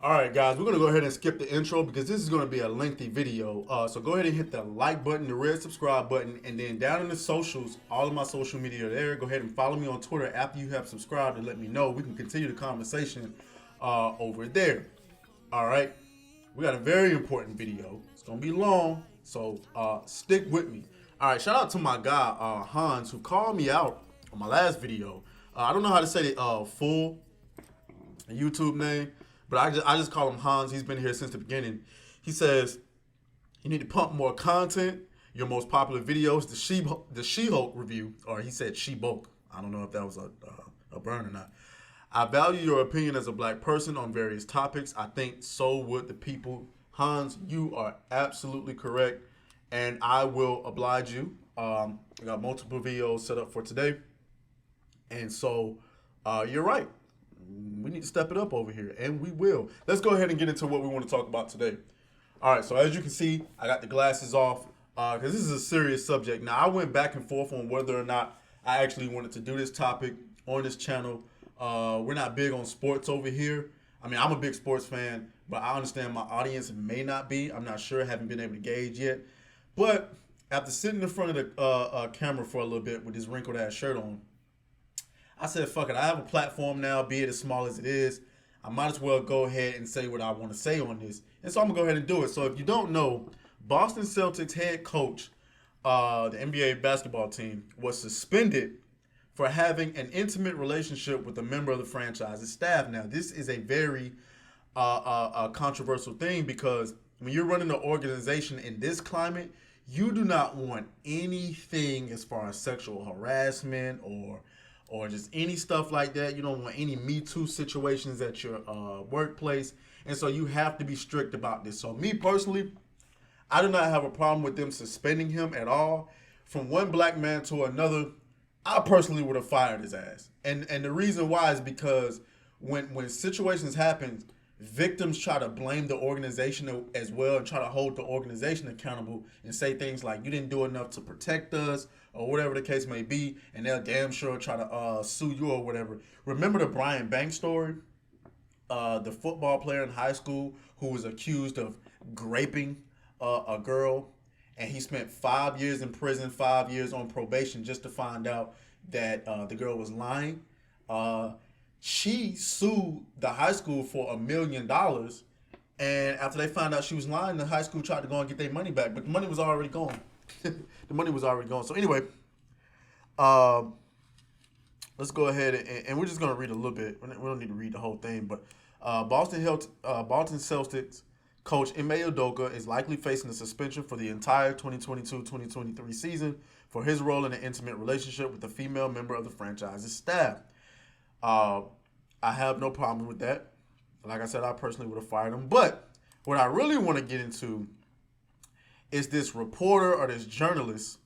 All right, guys, we're going to go ahead and skip the intro because this is going to be a lengthy video. So go ahead and hit the like button, the red subscribe button, and then down in the socials, all of my social media are there. Go ahead and follow me on Twitter after you have subscribed and let me know. We can continue the conversation over there. All right, we got a very important video. It's going to be long, so stick with me. All right, shout out to my guy, Hans, who called me out on my last video. I don't know how to say the full YouTube name, but I just call him Hans. He's been here since the beginning. He says you need to pump more content. Your most popular videos, the She-Hulk review, or he said She-Bulk. I don't know if that was a burn or not. I value your opinion as a black person on various topics. I think so would the people. Hans, you are absolutely correct, and I will oblige you. I got multiple videos set up for today, and so you're right. We need to step it up over here, and we will. Let's go ahead and get into what we want to talk about today. All right, so as you can see, I got the glasses off because this is a serious subject. Now, I went back and forth on whether or not I actually wanted to do this topic on this channel. We're not big on sports over here. I mean, I'm a big sports fan, but I understand my audience may not be. I'm not sure. Haven't been able to gauge yet. But after sitting in front of the camera for a little bit with this wrinkled ass shirt on, I said, fuck it. I have a platform now, be it as small as it is. I might as well go ahead and say what I want to say on this. And so I'm going to go ahead and do it. So if you don't know, Boston Celtics head coach, the NBA basketball team, was suspended for having an intimate relationship with a member of the franchise's staff. Now, this is a very controversial thing because when you're running an organization in this climate, you do not want anything as far as sexual harassment or just any stuff like that. You don't want any Me Too situations at your workplace. And so you have to be strict about this. So me personally, I do not have a problem with them suspending him at all. From one black man to another, I personally would have fired his ass. And the reason why is because when situations happen, victims try to blame the organization as well and try to hold the organization accountable and say things like, you didn't do enough to protect us or whatever the case may be, and they'll damn sure try to sue you or whatever. Remember the Brian Banks story? The football player in high school who was accused of graping a girl, and he spent 5 years in prison, 5 years on probation just to find out that the girl was lying. She sued the high school for $1 million, and after they found out she was lying, the high school tried to go and get their money back, but the money was already gone. The money was already gone. So anyway, let's go ahead and we're just gonna read a little bit. We don't need to read the whole thing, but Boston Celtics coach Ime Udoka is likely facing a suspension for the entire 2022-2023 season for his role in an intimate relationship with a female member of the franchise's staff. I have no problem with that. Like I said, I personally would have fired him. But what I really want to get into is this reporter or this journalist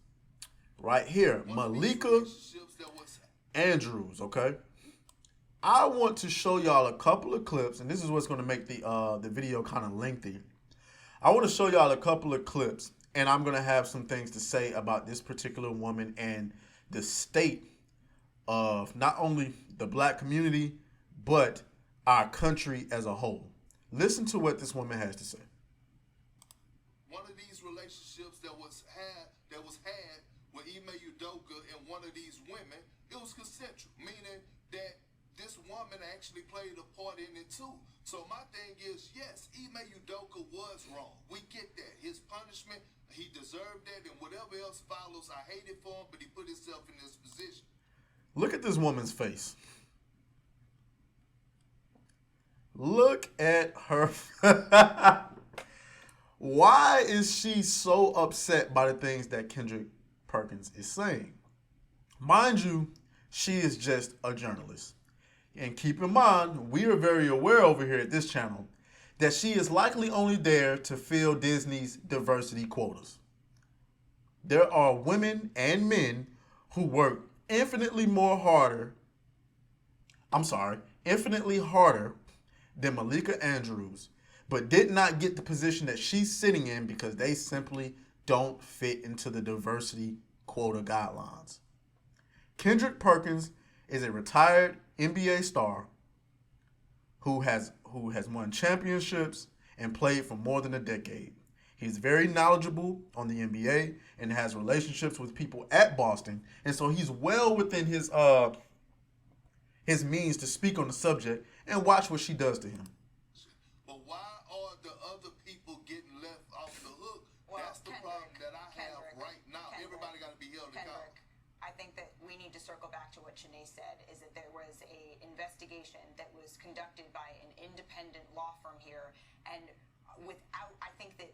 right here, Malika Andrews, okay? I want to show y'all a couple of clips, and this is what's going to make the video kind of lengthy. I want to show y'all a couple of clips, and I'm going to have some things to say about this particular woman and the state of not only the black community, but our country as a whole. Listen to what this woman has to say. One of these relationships that was had with Ime Udoka and one of these women, it was consensual, meaning that this woman actually played a part in it too. So my thing is, yes, Ime Udoka was wrong. We get that. His punishment, he deserved that, and whatever else follows, I hate it for him, but he put himself in this position. Look at this woman's face. Look at her. Why is she so upset by the things that Kendrick Perkins is saying? Mind you, she is just a journalist. And keep in mind, we are very aware over here at this channel that she is likely only there to fill Disney's diversity quotas. There are women and men who work infinitely harder than Malika Andrews, but did not get the position that she's sitting in because they simply don't fit into the diversity quota guidelines. Kendrick Perkins is a retired NBA star who who has won championships and played for more than a decade. He's very knowledgeable on the NBA and has relationships with people at Boston, and so he's well within his means to speak on the subject and watch what she does to him. But why are the other people getting left off the hook? Well, That's the problem that I have right now. Everybody got to be held accountable. I think that we need to circle back to what Shanae said, is that there was a investigation that was conducted by an independent law firm here, and I think that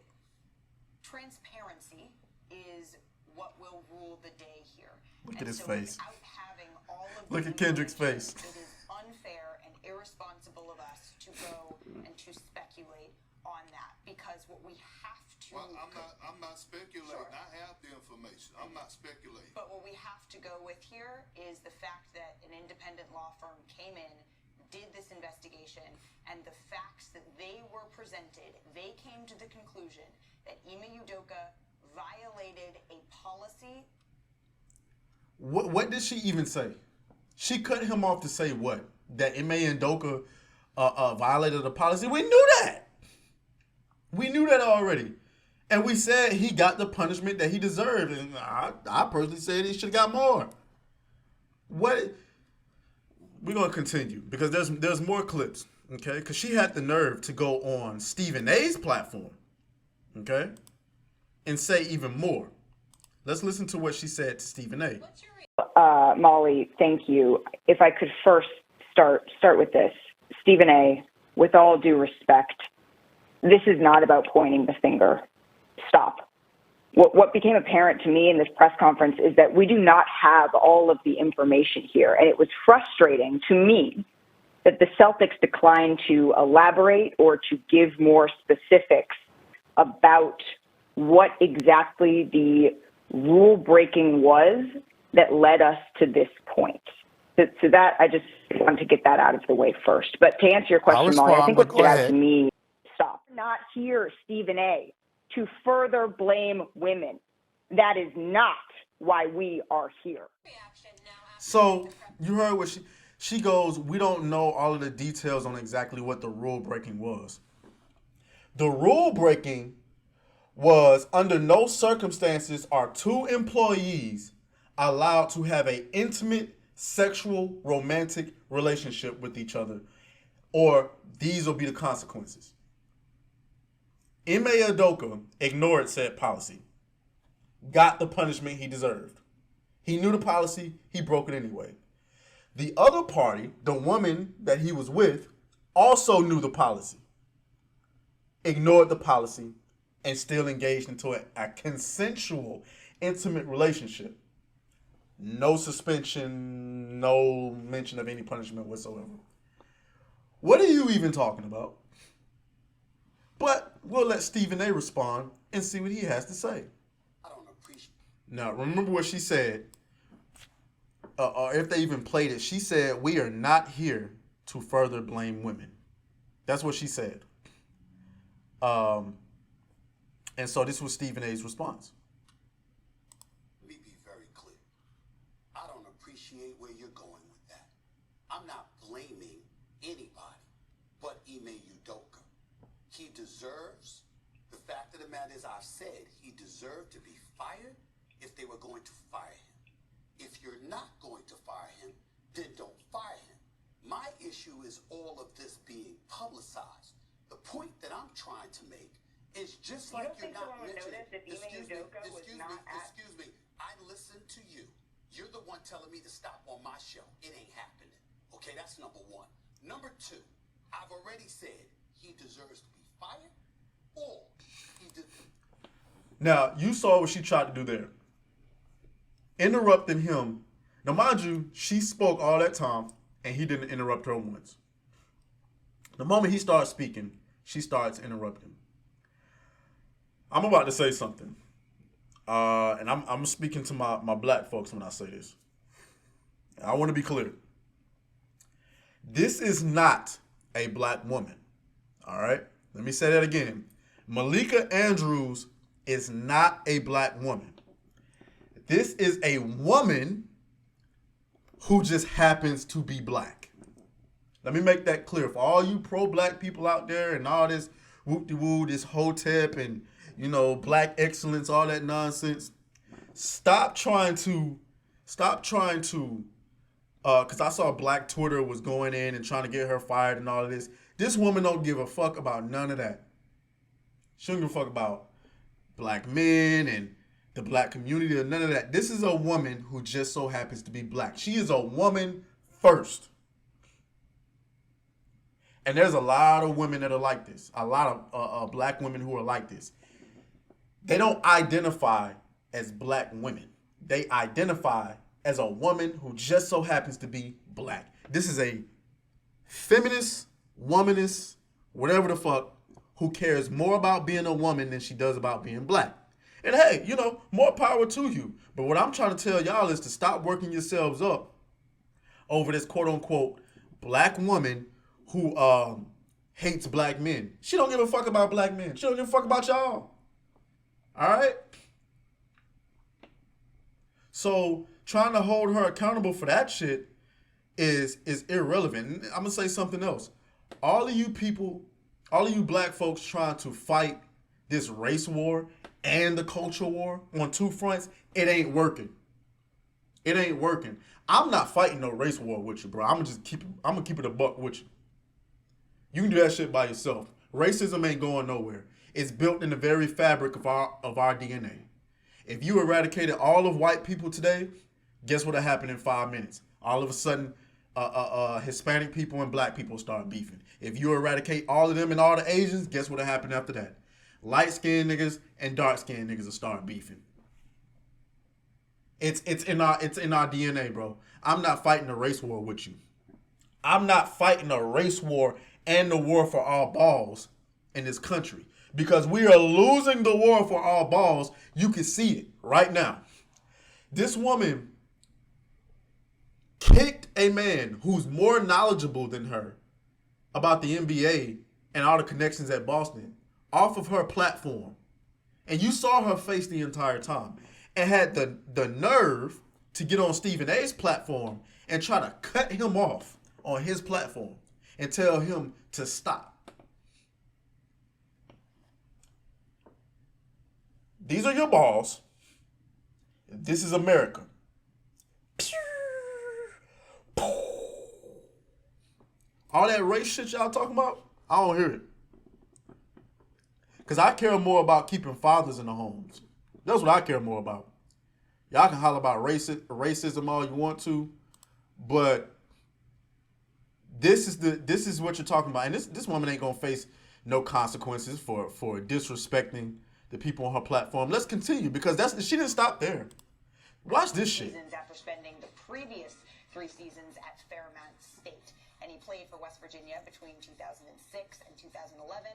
transparency is what will rule the day here. Look at his face. Without having all of Look at Kendrick's face. It is unfair and irresponsible of us to go and to speculate on that, because what we have to. Well, I'm not speculating. Sure. I have the information. I'm not speculating. But what we have to go with here is the fact that an independent law firm came in, did this investigation, and the facts that they were presented, they came to the conclusion that Ime Udoka violated a policy. What did she even say? She cut him off to say what? That Ime Udoka violated a policy? We knew that. We knew that already. And we said he got the punishment that he deserved. And I personally said he should have got more. What? We're going to continue because there's more clips, okay? Because she had the nerve to go on Stephen A's platform, okay? And say even more. Let's listen to what she said to Stephen A. Molly, thank you. If I could first start with this. Stephen A., with all due respect, this is not about pointing the finger. Stop. What became apparent to me in this press conference is that we do not have all of the information here. And it was frustrating to me that the Celtics declined to elaborate or to give more specifics about what exactly the rule breaking was that led us to this point. So that I just want to get that out of the way first. But to answer your question, Molly, I think what stood out to me, stop. Not here, Stephen A., to further blame women. That is not why we are here. So you heard what she goes, we don't know all of the details on exactly what the rule breaking was. The rule breaking was under no circumstances are two employees allowed to have an intimate, sexual, romantic relationship with each other, or these will be the consequences. Ime Udoka ignored said policy, got the punishment he deserved. He knew the policy, he broke it anyway. The other party, the woman that he was with, also knew the policy, ignored the policy, and still engaged into a consensual, intimate relationship. No suspension, no mention of any punishment whatsoever. What are you even talking about? But we'll let Stephen A. respond and see what he has to say. I don't appreciate. Now, remember what she said, or if they even played it, she said, we are not here to further blame women. That's what she said. And so this was Stephen A.'s response. Let me be very clear. I don't appreciate where you're going with that. I'm not blaming anybody but Ime Udoka. He deserves, the fact of the matter is, I've said he deserved to be fired if they were going to fire him. If you're not going to fire him, then don't fire him. My issue is all of this being publicized. The point that I'm trying to make is just like you're not mentioning. Excuse me. I listened to you. You're the one telling me to stop on my show. It ain't happening. Okay, that's number one. Number two, I've already said he deserves to be fired or he did. Now, you saw what she tried to do there. Interrupting him. Now, mind you, she spoke all that time, and he didn't interrupt her once. The moment he starts speaking, she starts interrupting. I'm about to say something. And I'm speaking to my black folks when I say this. I want to be clear. This is not a black woman. All right? Let me say that again. Malika Andrews is not a black woman. This is a woman who just happens to be black. Let me make that clear for all you pro-black people out there and all this whoop-de-woo, this hotep and, you know, black excellence, all that nonsense. Stop trying to, because I saw Black Twitter was going in and trying to get her fired and all of this. This woman don't give a fuck about none of that. She don't give a fuck about black men and the black community or none of that. This is a woman who just so happens to be black. She is a woman first. And there's a lot of women that are like this. A lot of black women who are like this. They don't identify as black women. They identify as a woman who just so happens to be black. This is a feminist, womanist, whatever the fuck, who cares more about being a woman than she does about being black. And hey, you know, more power to you. But what I'm trying to tell y'all is to stop working yourselves up over this quote unquote black woman who hates black men. She don't give a fuck about black men. She don't give a fuck about y'all. All right? So trying to hold her accountable for that shit is irrelevant. And I'm going to say something else. All of you people, all of you black folks trying to fight this race war and the culture war on two fronts, it ain't working. It ain't working. I'm not fighting no race war with you, bro. I'm gonna keep it a buck with you. You can do that shit by yourself. Racism ain't going nowhere. It's built in the very fabric of our DNA. If you eradicated all of white people today, guess what'll happen in 5 minutes? All of a sudden, Hispanic people and black people start beefing. If you eradicate all of them and all the Asians, guess what'll happen after that? Light-skinned niggas and dark-skinned niggas will start beefing. It's in our DNA, bro. I'm not fighting a race war with you. I'm not fighting a race war and the war for our balls in this country. Because we are losing the war for our balls. You can see it right now. This woman kicked a man who's more knowledgeable than her about the NBA and all the connections at Boston off of her platform. And you saw her face the entire time. And had the nerve to get on Stephen A's platform and try to cut him off on his platform and tell him to stop. These are your balls. This is America. All that race shit y'all talking about, I don't hear it. Because I care more about keeping fathers in the homes. That's what I care more about. Y'all can holler about racism all you want to, but this is what you're talking about. And this woman ain't gonna face no consequences for disrespecting the people on her platform. Let's continue, because she didn't stop there. Watch this shit. After spending the previous 3 seasons at Fairmount State, and he played for West Virginia between 2006 and 2011,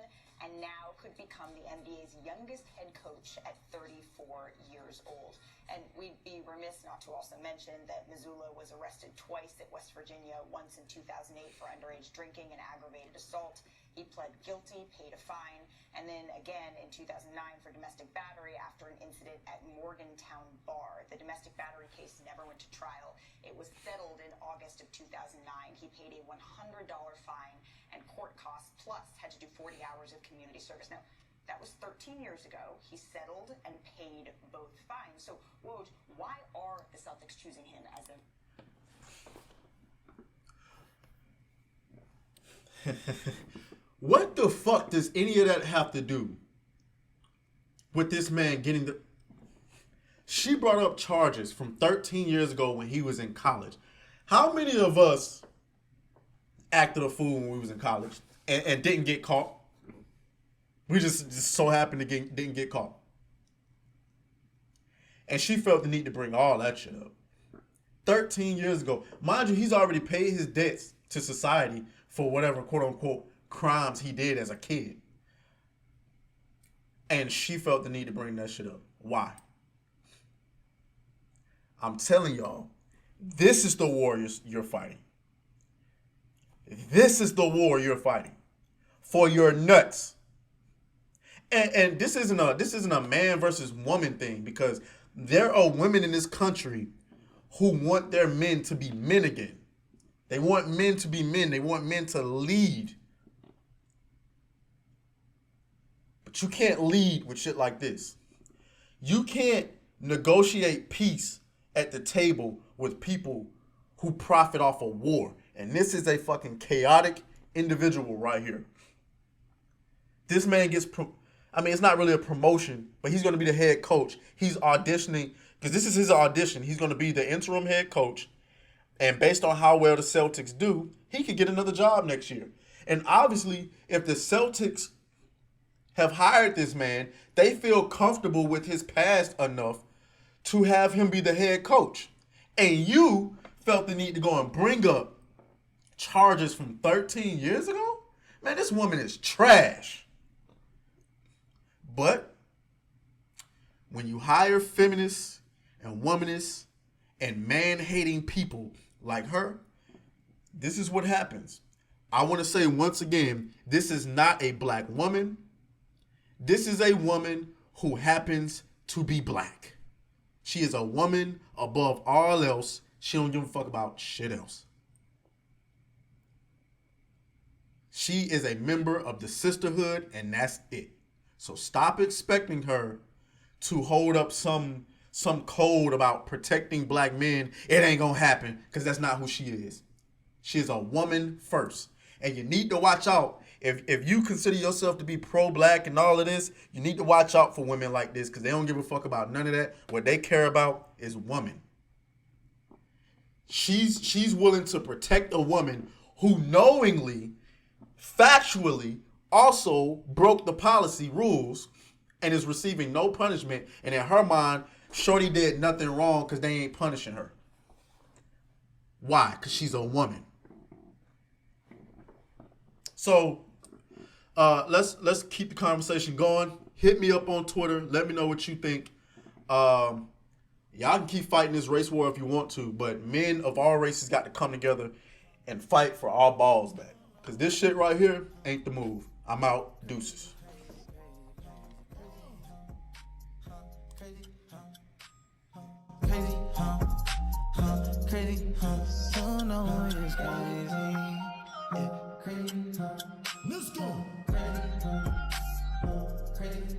and now could become the NBA's youngest head coach at 34 years old. And we'd be remiss not to also mention that Missoula was arrested twice at West Virginia, once in 2008 for underage drinking and aggravated assault. He pled guilty, paid a fine, and then again in 2009 for domestic battery after an incident at Morgantown Bar. The domestic battery case never went to trial. It was settled in August of 2009. He paid a $100 fine and court costs, plus had to do 40 hours of community service. Now, that was 13 years ago. He settled and paid both fines. So, Woj, why are the Celtics choosing him as a... What the fuck does any of that have to do with this man getting the... She brought up charges from 13 years ago when he was in college. How many of us acted a fool when we was in college and didn't get caught? We just so happened to didn't get caught. And she felt the need to bring all that shit up. 13 years ago. Mind you, he's already paid his debts to society for whatever quote-unquote crimes he did as a kid. And she felt the need to bring that shit up. Why? I'm telling y'all, this is the war you're fighting. This is the war you're fighting. For your nuts. And this isn't a man versus woman thing, because there are women in this country who want their men to be men again. They want men to be men. They want men to lead. But you can't lead with shit like this. You can't negotiate peace at the table with people who profit off of war. And this is a fucking chaotic individual right here. This man gets, it's not really a promotion, but he's going to be the head coach. He's auditioning, because this is his audition. He's going to be the interim head coach. And based on how well the Celtics do, he could get another job next year. And obviously, if the Celtics have hired this man, they feel comfortable with his past enough to have him be the head coach. And you felt the need to go and bring up charges from 13 years ago? Man, this woman is trash. But when you hire feminists and womanists and man-hating people like her, this is what happens. I want to say once again, this is not a black woman. This is a woman who happens to be black. She is a woman above all else. She don't give a fuck about shit else. She is a member of the sisterhood, and that's it. So stop expecting her to hold up some code about protecting black men. It ain't gonna happen, because that's not who she is. She is a woman first. And you need to watch out. If you consider yourself to be pro-black and all of this, you need to watch out for women like this, because they don't give a fuck about none of that. What they care about is woman. She's willing to protect a woman who knowingly, factually, also broke the policy rules and is receiving no punishment. And in her mind, shorty did nothing wrong because they ain't punishing her. Why? Because she's a woman. So let's keep the conversation going. Hit me up on Twitter. Let me know what you think. Y'all can keep fighting this race war if you want to, but men of all races got to come together and fight for our balls back. Because this shit right here ain't the move. I'm out. Deuces. Crazy, crazy, you know it's crazy. Yeah, crazy, let's go. Crazy,